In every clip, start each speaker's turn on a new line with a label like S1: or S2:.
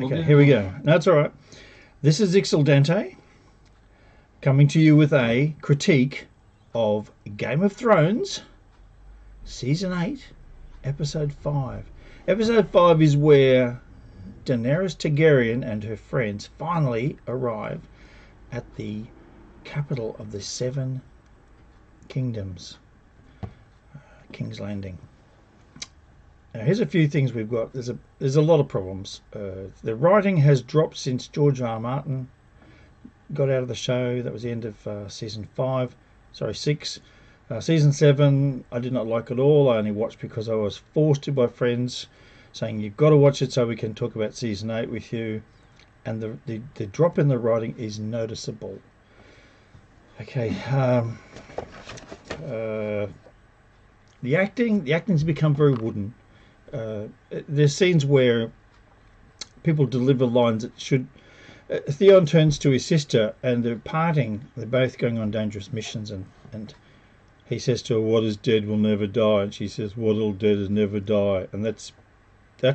S1: Okay, here we go. That's all right. This is Ixil Dante coming to you with a critique of Game of Thrones, Season 8, Episode 5. Episode 5 is where Daenerys Targaryen and her friends finally arrive at the capital of the Seven Kingdoms, King's Landing. Now, here's a few things we've got. There's a lot of problems. The writing has dropped since George R. R. Martin got out of the show. That was the end of season 5. Sorry, 6. Season 7, I did not like at all. I only watched because I was forced to by friends saying you've got to watch it so we can talk about season 8 with you. And the drop in the writing is noticeable. Okay. The acting's become very wooden. There's scenes where people deliver lines that should. Theon turns to his sister and they're parting. They're both going on dangerous missions, and he says to her, "What is dead will never die," and she says, "What is dead is never die," and that's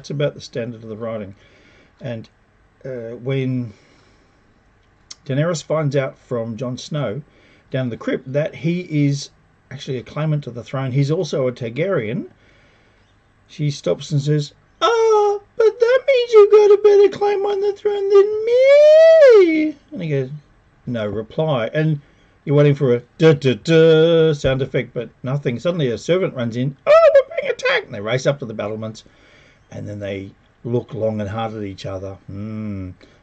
S1: about the standard of the writing. And when Daenerys finds out from Jon Snow down in the crypt that he is actually a claimant to the throne, he's also a Targaryen. She stops and says, "Oh, but that means you've got a better claim on the throne than me." And he goes, no reply. And you're waiting for a da-da-da sound effect, but nothing. Suddenly a servant runs in. "Oh, we're being attacked." And they race up to the battlements. And then they look long and hard at each other,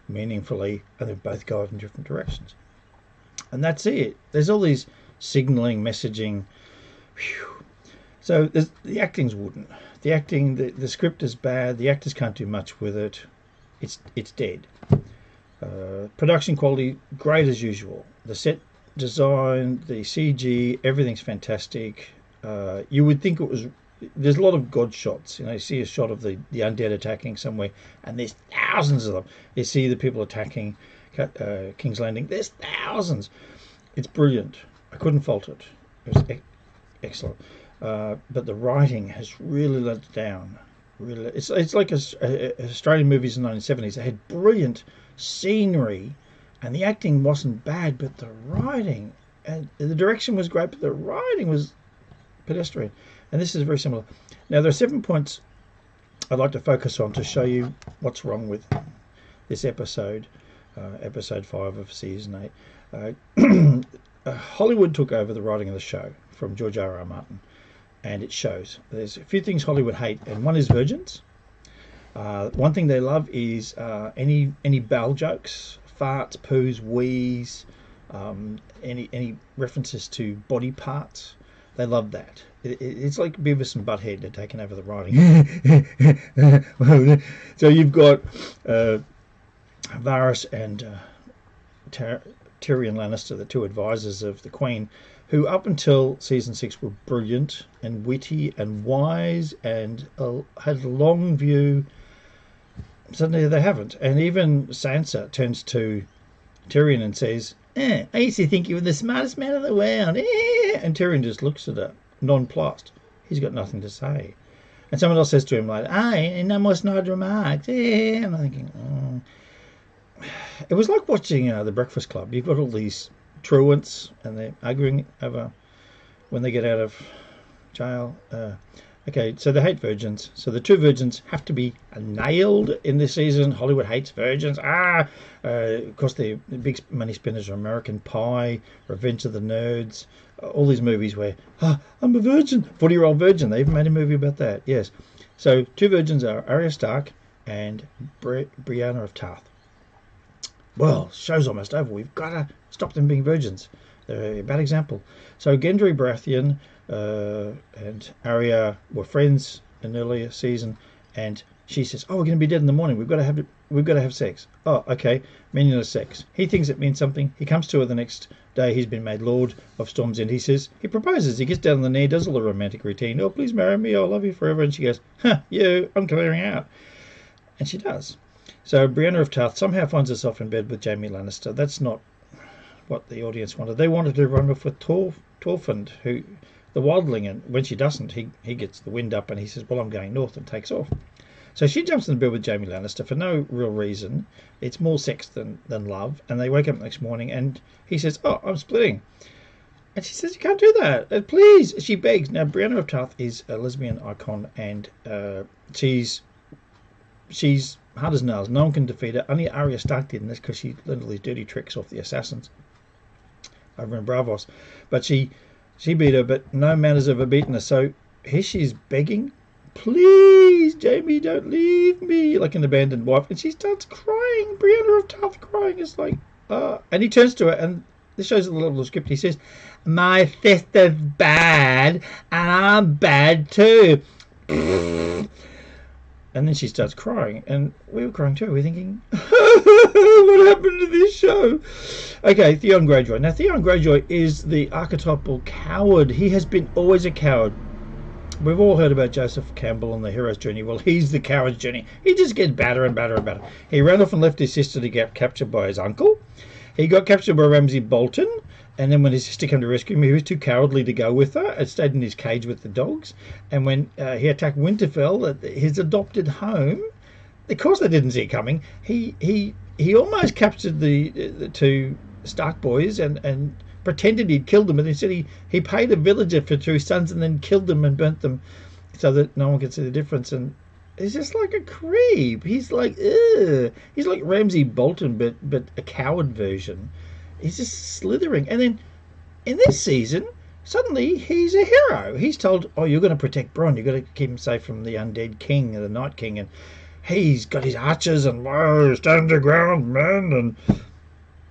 S1: meaningfully, and they both go in different directions. And that's it. There's all these signalling, messaging. Whew. So the acting's wooden. The acting, the script is bad. The actors can't do much with it. It's dead. Production quality, great as usual. The set design, the CG, everything's fantastic. You would think it was. There's a lot of God shots. You see a shot of the undead attacking somewhere, and there's thousands of them. You see the people attacking King's Landing. There's thousands. It's brilliant. I couldn't fault it. It was excellent. But the writing has really let it down. Really, it's like Australian movies in the 1970s. They had brilliant scenery, and the acting wasn't bad, but the writing and the direction was great, but the writing was pedestrian. And this is very similar. Now there are 7 points I'd like to focus on to show you what's wrong with this episode, episode 5 of season 8. Hollywood took over the writing of the show from George R. R. Martin, and it shows. There's a few things Hollywood hate, and one is virgins. One thing they love is any bowel jokes, farts, poos, wheeze, any references to body parts. They love that. It's like Beavis and Butthead are taking over the writing. So you've got Varys and Tyrion Lannister, the two advisors of the Queen, who up until season 6 were brilliant and witty and wise and had a long view. Suddenly they haven't. And even Sansa turns to Tyrion and says, "I used to think you were the smartest man in the world." And Tyrion just looks at her, nonplussed. He's got nothing to say. And someone else says to him, like, "Aye, no more snide remarks." And I'm thinking, It was like watching The Breakfast Club. You've got all these truants, and they're arguing over when they get out of jail. Okay, so they hate virgins. So the two virgins have to be nailed in this season. Hollywood hates virgins. Of course, the big money spinners are American Pie, Revenge of the Nerds, all these movies where, I'm a virgin, 40-year-old virgin. They even made a movie about that, yes. So two virgins are Arya Stark and Brianna of Tarth. Well, show's almost over. We've got to stop them being virgins. They're a bad example. So Gendry Baratheon and Arya were friends in an earlier season, and she says, "Oh, we're going to be dead in the morning. We've got to have sex." Oh, okay, meaningless sex. He thinks it means something. He comes to her the next day. He's been made Lord of Storm's End. He proposes. He gets down on the knee, does all the romantic routine. "Oh, please marry me. I'll love you forever." And she goes, "You, I'm clearing out." And she does. So Brianna of Tarth somehow finds herself in bed with Jaime Lannister. That's not what the audience wanted. They wanted to run off with Torfund, who the wildling, and when she doesn't, he gets the wind up and he says, "Well, I'm going north," and takes off. So she jumps in the bed with Jaime Lannister for no real reason. It's more sex than love. And they wake up the next morning and he says, "Oh, I'm splitting." And she says, "You can't do that. Please." She begs. Now, Brienne of Tarth is a lesbian icon, and she's hard as nails. No one can defeat her. Only Arya Stark did in this because she learned all these dirty tricks off the assassins over in Bravos. But she beat her, but no man has ever beaten her. So here she's begging, "Please, Jaime, don't leave me," like an abandoned wife. And she starts crying. Brienne of Tarth crying. It's like, and he turns to her, and this shows the level of script. He says, "My sister's bad, and I'm bad too." And then she starts crying, and we were crying too. We're thinking, what happened to this show? Okay, Theon Greyjoy. Now, Theon Greyjoy is the archetypal coward. He has been always a coward. We've all heard about Joseph Campbell on the hero's journey. Well, he's the coward's journey. He just gets badder and badder and badder. He ran off and left his sister to get captured by his uncle. He got captured by Ramsay Bolton, and then when his sister came to rescue him, he was too cowardly to go with her and stayed in his cage with the dogs. And when he attacked Winterfell, his adopted home, of course they didn't see it coming. He almost captured the two Stark boys and pretended he'd killed them, and instead he paid a villager for 2 sons and then killed them and burnt them so that no one could see the difference. And he's just like a creep. He's like, ugh. He's like Ramsay Bolton, but a coward version. He's just slithering. And then in this season, suddenly he's a hero. He's told, "Oh, you're going to protect Bronn. You've got to keep him safe from the undead king, the Night King." And he's got his archers and, "Whoa, stand your ground, man." And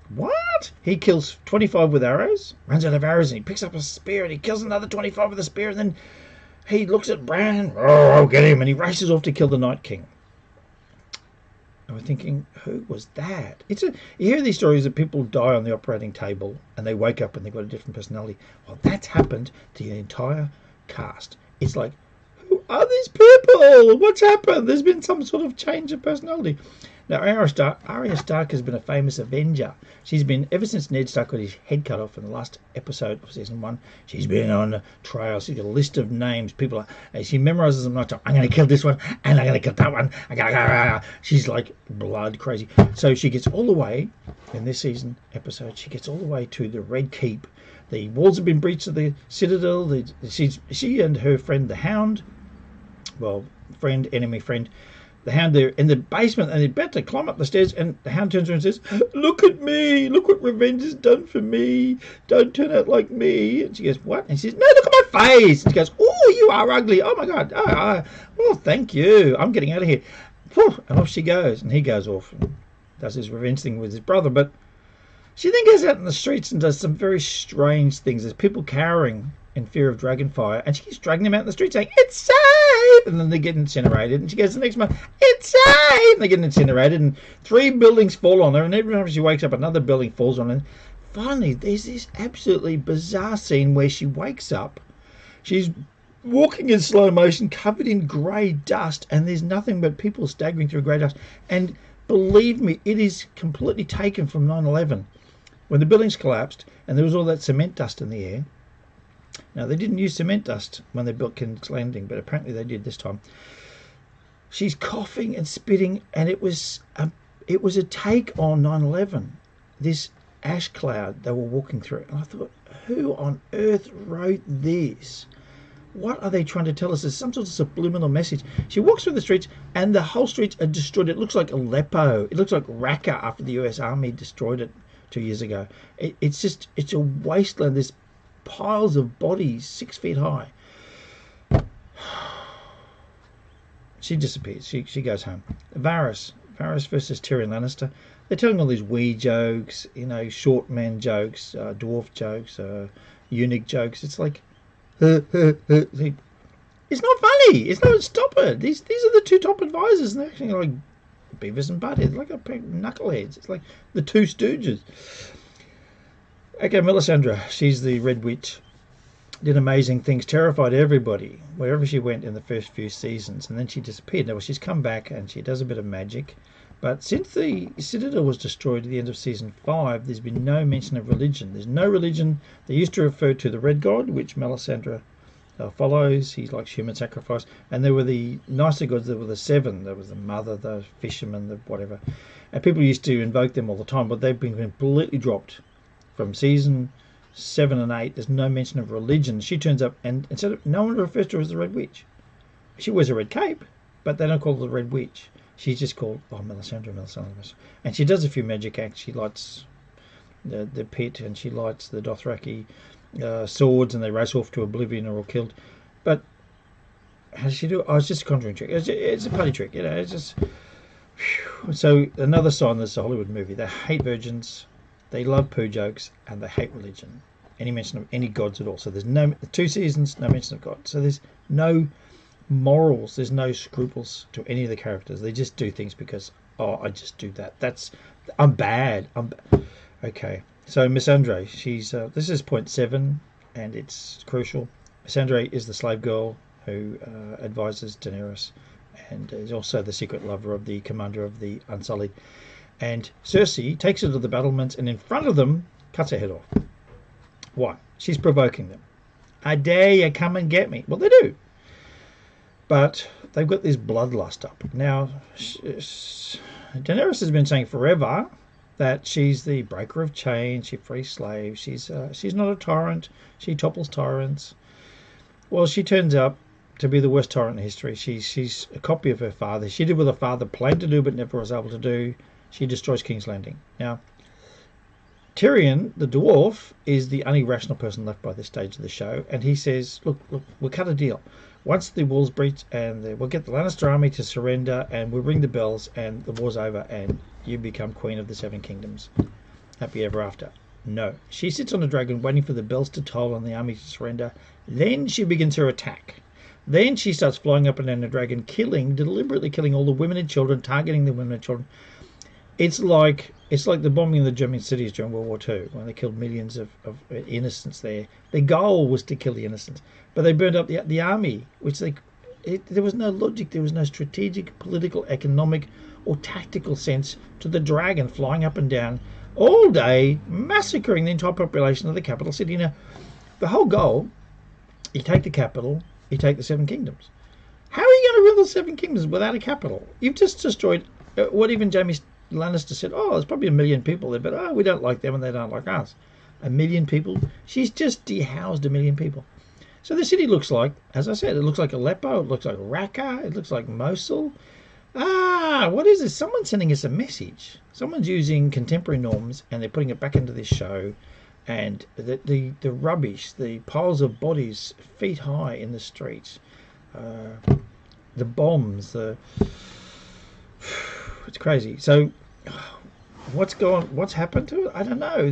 S1: what? He kills 25 with arrows, runs out of arrows, and he picks up a spear and he kills another 25 with a spear. And then he looks at Bran, "Oh, I'll get him," and he races off to kill the Night King. And we're thinking, who was that? You hear these stories that people die on the operating table and they wake up and they've got a different personality. Well, that's happened to the entire cast. It's like, who are these people? What's happened? There's been some sort of change of personality. Now, Arya Stark has been a famous Avenger. She's been, ever since Ned Stark got his head cut off in the last episode of season 1, she's been on a trail. She's got a list of names. She memorizes them. Like, "I'm going to kill this one, and I'm going to kill that one." She's like blood crazy. So she gets all the way, in this season episode, she gets all the way to the Red Keep. The walls have been breached of the Citadel. She and her friend, the Hound, enemy friend, the Hound, they're in the basement and they're about to climb up the stairs, and the Hound turns around and says, "Look at me, look what revenge has done for me, don't turn out like me." And she goes, "What?" And she says, "No, look at my face." And she goes, "Oh, you are ugly, oh my god, oh thank you, I'm getting out of here." And off she goes, and he goes off and does his revenge thing with his brother. But she then goes out in the streets and does some very strange things. There's people cowering in fear of Dragonfire, and she keeps dragging them out in the street saying, "It's safe!" And then they get incinerated, and she goes the next month, "It's safe!" And they get incinerated, and 3 buildings fall on her, and every time she wakes up, another building falls on her. And finally, there's this absolutely bizarre scene where she wakes up, she's walking in slow motion, covered in grey dust, and there's nothing but people staggering through grey dust. And believe me, it is completely taken from 9/11, when the buildings collapsed, and there was all that cement dust in the air. Now, they didn't use cement dust when they built King's Landing, but apparently they did this time. She's coughing and spitting, and it was a take on 9/11, this ash cloud they were walking through. And I thought, who on earth wrote this? What are they trying to tell us? There's some sort of subliminal message. She walks through the streets, and the whole streets are destroyed. It looks like Aleppo. It looks like Raqqa after the US Army destroyed it 2 years ago. It's a wasteland. There's piles of bodies 6 feet high. She disappears. She goes home. Varys versus Tyrion Lannister. They're telling all these wee jokes, short man jokes, dwarf jokes, eunuch jokes. It's like, it's not funny. It's not. Stop it. These are the 2 top advisors, and they're acting like Beavis and Butthead, like a pair of knuckleheads. It's like the 2 Stooges. Okay, Melisandre, she's the Red Witch. Did amazing things, terrified everybody wherever she went in the first few seasons, and then she disappeared. Now, she's come back and she does a bit of magic, but since the Citadel was destroyed at the end of season 5, there's been no mention of religion. There's no religion. They used to refer to the Red God, which Melisandre follows. He likes human sacrifice. And there were the nicer gods. There were the seven. There was the mother, the fisherman, the whatever. And people used to invoke them all the time, but they've been completely dropped from season 7 and 8. There's no mention of religion. She turns up, and instead of, no one refers to her as the Red Witch. She wears a red cape, but they don't call her the Red Witch. She's just called Melisandre. And she does a few magic acts. She lights the pit, and she lights the Dothraki swords, and they race off to oblivion or are killed. But how does she do it? Oh, it's just a conjuring trick. It's a party trick, you know. It's just. Whew. So another sign this is a Hollywood movie. They hate virgins, they love poo jokes, and they hate religion. Any mention of any gods at all. So there's no 2 seasons, no mention of God. So there's no morals, there's no scruples to any of the characters. They just do things because, oh, I just do that. I'm bad. Okay. So Missandre, she's this is point 7, and it's crucial. Missandre is the slave girl who advises Daenerys, and is also the secret lover of the commander of the Unsullied. And Cersei takes her to the battlements, and in front of them cuts her head off. Why? She's provoking them. I dare you, come and get me. Well, they do. But they've got this bloodlust up. Now, Daenerys has been saying forever that she's the breaker of chains, she frees slaves, she's not a tyrant, she topples tyrants. Well, she turns out to be the worst tyrant in history. She's a copy of her father. She did what her father planned to do but never was able to do. She destroys King's Landing. Now, Tyrion, the dwarf, is the only rational person left by this stage of the show, and he says, look, we'll cut a deal. Once the walls breach, and we'll get the Lannister army to surrender, and we'll ring the bells, and the war's over, and you become Queen of the Seven Kingdoms. Happy ever after. No. She sits on a dragon waiting for the bells to toll and the army to surrender. Then she begins her attack. Then she starts flying up and down the dragon, deliberately killing all the women and children, targeting the women and children. It's like the bombing of the German cities during World War II, when they killed millions of innocents there. Their goal was to kill the innocents, but they burned up the army, which there was no logic, there was no strategic, political, economic, or tactical sense to the dragon flying up and down all day, massacring the entire population of the capital city. Now, the whole goal, you take the capital, you take the Seven Kingdoms. How are you going to rule the Seven Kingdoms without a capital? You've just destroyed what even Jaime Lannister said, oh, there's probably 1 million people there, but we don't like them and they don't like us. 1 million people? She's just dehoused 1 million people. So the city looks like, as I said, it looks like Aleppo, it looks like Raqqa, it looks like Mosul. What is this? Someone's sending us a message. Someone's using contemporary norms and they're putting it back into this show. And the rubbish, the piles of bodies feet high in the streets, the bombs, it's crazy. So what's happened to it? I don't know.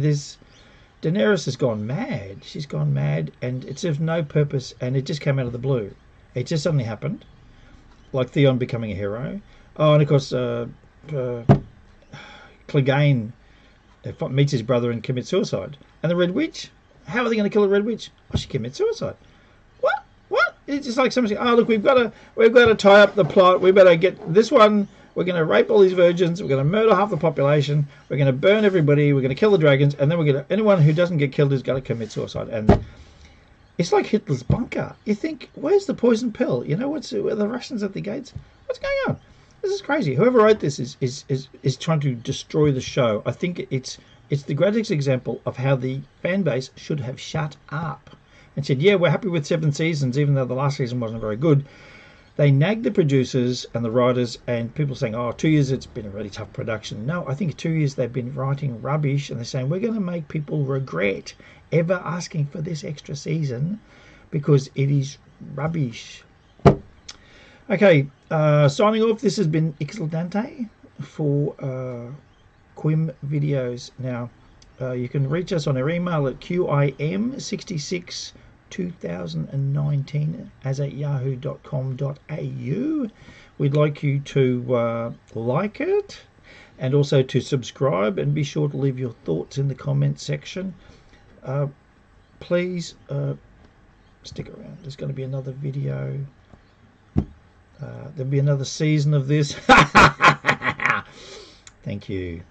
S1: Daenerys has gone mad. She's gone mad, and it serves no purpose, and it just came out of the blue. It just suddenly happened, like Theon becoming a hero. Oh, and of course, Clegane meets his brother and commits suicide. And the Red Witch? How are they going to kill the Red Witch? Oh, she commits suicide. What? It's just like someone saying, oh, look, we've got to tie up the plot. We better get this one. We're going to rape all these virgins. We're going to murder half the population. We're going to burn everybody. We're going to kill the dragons. And then anyone who doesn't get killed is going to commit suicide. And it's like Hitler's bunker. You think, where's the poison pill? You know, where the Russians at the gates? What's going on? This is crazy. Whoever wrote this is trying to destroy the show. I think it's the greatest example of how the fan base should have shut up and said, yeah, we're happy with 7 seasons, even though the last season wasn't very good. They nagged the producers and the writers, and people saying, oh, 2 years it's been a really tough production. No, I think 2 years they've been writing rubbish, and they're saying, we're going to make people regret ever asking for this extra season because it is rubbish. Okay, signing off. This has been Ixil Dante for Quim Videos. Now, you can reach us on our email at qim662019 We'd like you to like it and also to subscribe, and be sure to leave your thoughts in the comment section. Please stick around. There's going to be another video. There'll be another season of this. Thank you.